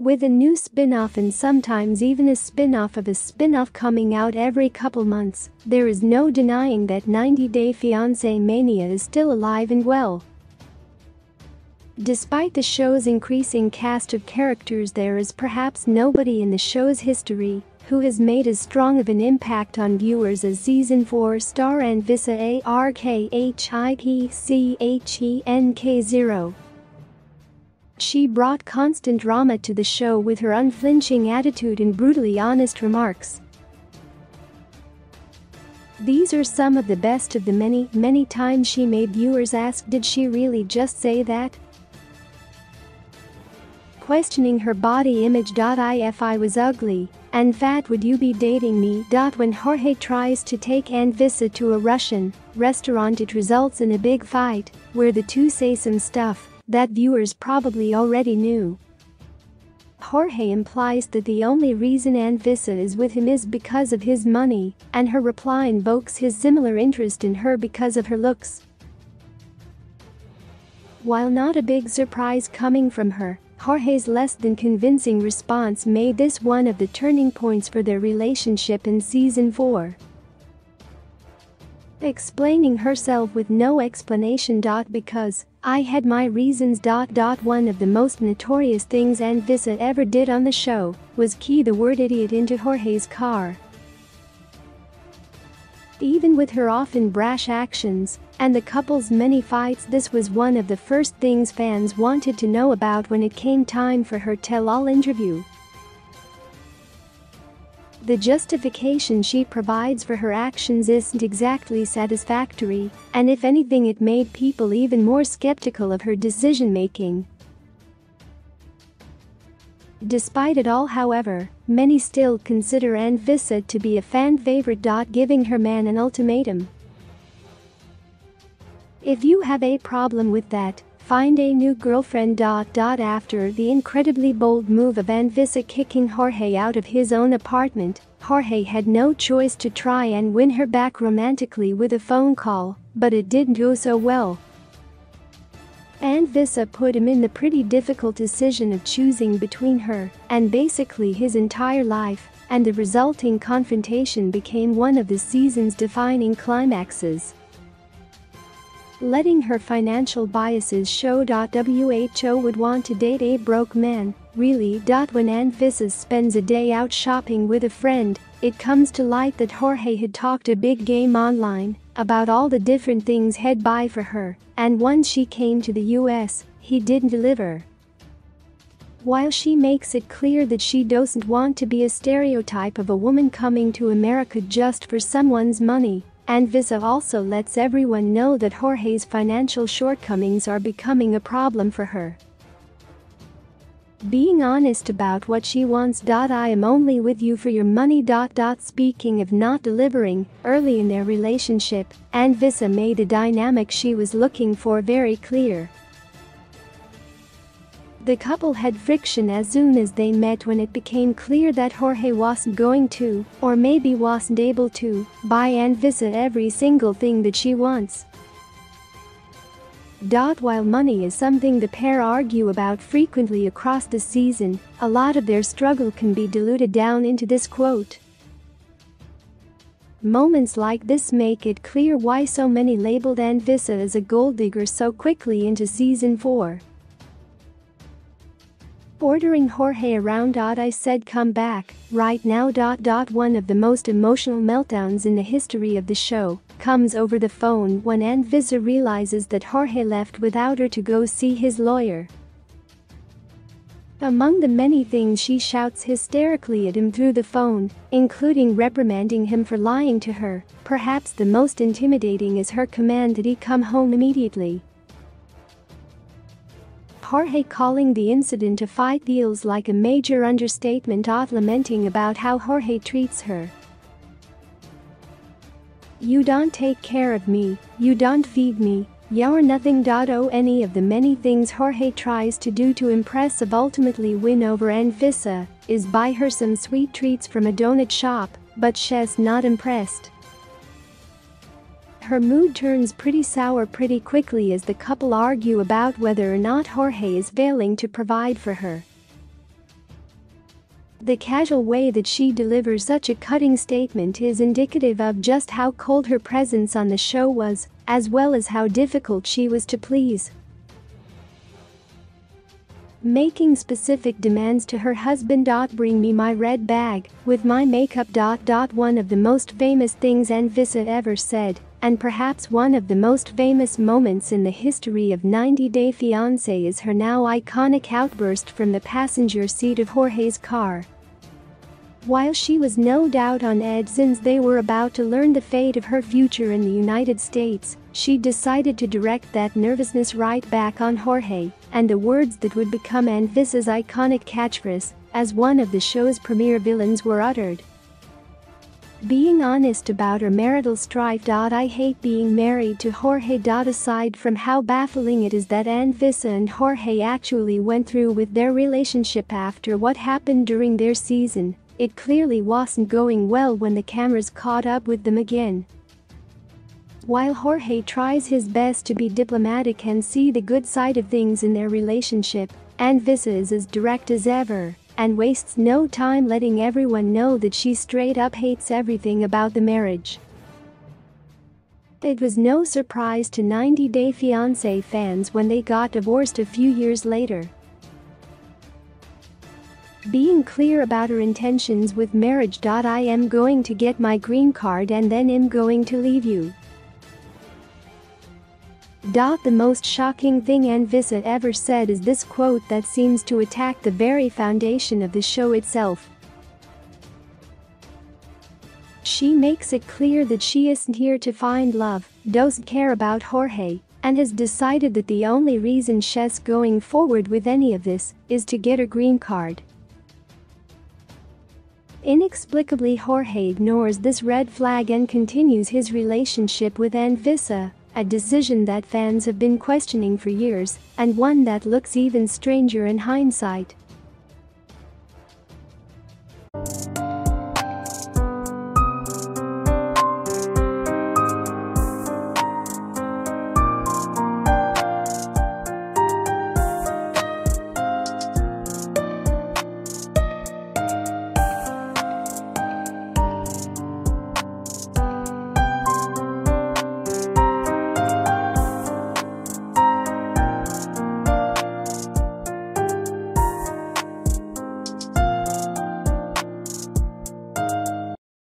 With a new spin-off and sometimes even a spin-off of a spin-off coming out every couple months, there is no denying that 90 Day Fiancé mania is still alive and well. Despite the show's increasing cast of characters, there is perhaps nobody in the show's history who has made as strong of an impact on viewers as Season 4 star Anfisa Arkhypchenk0. She brought constant drama to the show with her unflinching attitude and brutally honest remarks. These are some of the best of the many times she made viewers ask, did she really just say that? Questioning her body image. If I was ugly and fat, would you be dating me? When Jorge tries to take Anfisa to a Russian restaurant, it results in a big fight where the two say some stuff that viewers probably already knew. Jorge implies that the only reason Anfisa is with him is because of his money, and her reply invokes his similar interest in her because of her looks. While not a big surprise coming from her, Jorge's less than convincing response made this one of the turning points for their relationship in Season 4. Explaining herself with no explanation. Because I had my reasons. One of the most notorious things Anfisa ever did on the show was key the word idiot into Jorge's car. Even with her often brash actions and the couple's many fights, this was one of the first things fans wanted to know about when it came time for her tell-all interview. The justification she provides for her actions isn't exactly satisfactory, and if anything it made people even more skeptical of her decision-making. Despite it all, however, many still consider Anfisa to be a fan favorite. Giving her man an ultimatum. If you have a problem with that, find a new girlfriend. After the incredibly bold move of Anfisa kicking Jorge out of his own apartment, Jorge had no choice to try and win her back romantically with a phone call, but it didn't go so well. Anfisa put him in the pretty difficult decision of choosing between her and basically his entire life, and the resulting confrontation became one of the season's defining climaxes. Letting her financial biases show. Who would want to date a broke man, really? When Anfisa spends a day out shopping with a friend, it comes to light that Jorge had talked a big game online about all the different things he'd buy for her, and once she came to the US, he didn't deliver. While she makes it clear that she doesn't want to be a stereotype of a woman coming to America just for someone's money, Anfisa also lets everyone know that Jorge's financial shortcomings are becoming a problem for her. Being honest about what she wants. I am only with you for your money. Speaking of not delivering, early in their relationship, Anfisa made the dynamic she was looking for very clear. The couple had friction as soon as they met when it became clear that Jorge wasn't going to, or maybe wasn't able to, buy Anfisa every single thing that she wants. While money is something the pair argue about frequently across the season, a lot of their struggle can be diluted down into this quote. Moments like this make it clear why so many labeled Anfisa as a gold digger so quickly into Season 4. Ordering Jorge around. I said come back, right now. One of the most emotional meltdowns in the history of the show comes over the phone when Anfisa realizes that Jorge left without her to go see his lawyer. Among the many things she shouts hysterically at him through the phone, including reprimanding him for lying to her, perhaps the most intimidating is her command that he come home immediately. Jorge calling the incident a fight feels like a major understatement, lamenting about how Jorge treats her. You don't take care of me, you don't feed me, you're nothing. Any of the many things Jorge tries to do to impress or ultimately win over Anfisa is buy her some sweet treats from a donut shop, but she's not impressed. Her mood turns pretty sour pretty quickly as the couple argue about whether or not Jorge is failing to provide for her. The casual way that she delivers such a cutting statement is indicative of just how cold her presence on the show was, as well as how difficult she was to please. Making specific demands to her husband. Bring me my red bag with my makeup. One of the most famous things Anfisa ever said, and perhaps one of the most famous moments in the history of 90 Day Fiancé, is her now iconic outburst from the passenger seat of Jorge's car. While she was no doubt on edge since they were about to learn the fate of her future in the United States, she decided to direct that nervousness right back on Jorge, and the words that would become Anfisa's iconic catchphrase, as one of the show's premier villains, were uttered. Being honest about her marital strife. I hate being married to Jorge. Aside from how baffling it is that Anfisa and Jorge actually went through with their relationship after what happened during their season, it clearly wasn't going well when the cameras caught up with them again. While Jorge tries his best to be diplomatic and see the good side of things in their relationship, Anfisa is as direct as ever and wastes no time letting everyone know that she straight up hates everything about the marriage. It was no surprise to 90 Day Fiancé fans when they got divorced a few years later. Being clear about her intentions with marriage. I am going to get my green card and then I'm going to leave you. The most shocking thing Anfisa ever said is this quote that seems to attack the very foundation of the show itself. She makes it clear that she isn't here to find love, doesn't care about Jorge, and has decided that the only reason she's going forward with any of this is to get a green card. Inexplicably, Jorge ignores this red flag and continues his relationship with Anfisa, a decision that fans have been questioning for years, and one that looks even stranger in hindsight.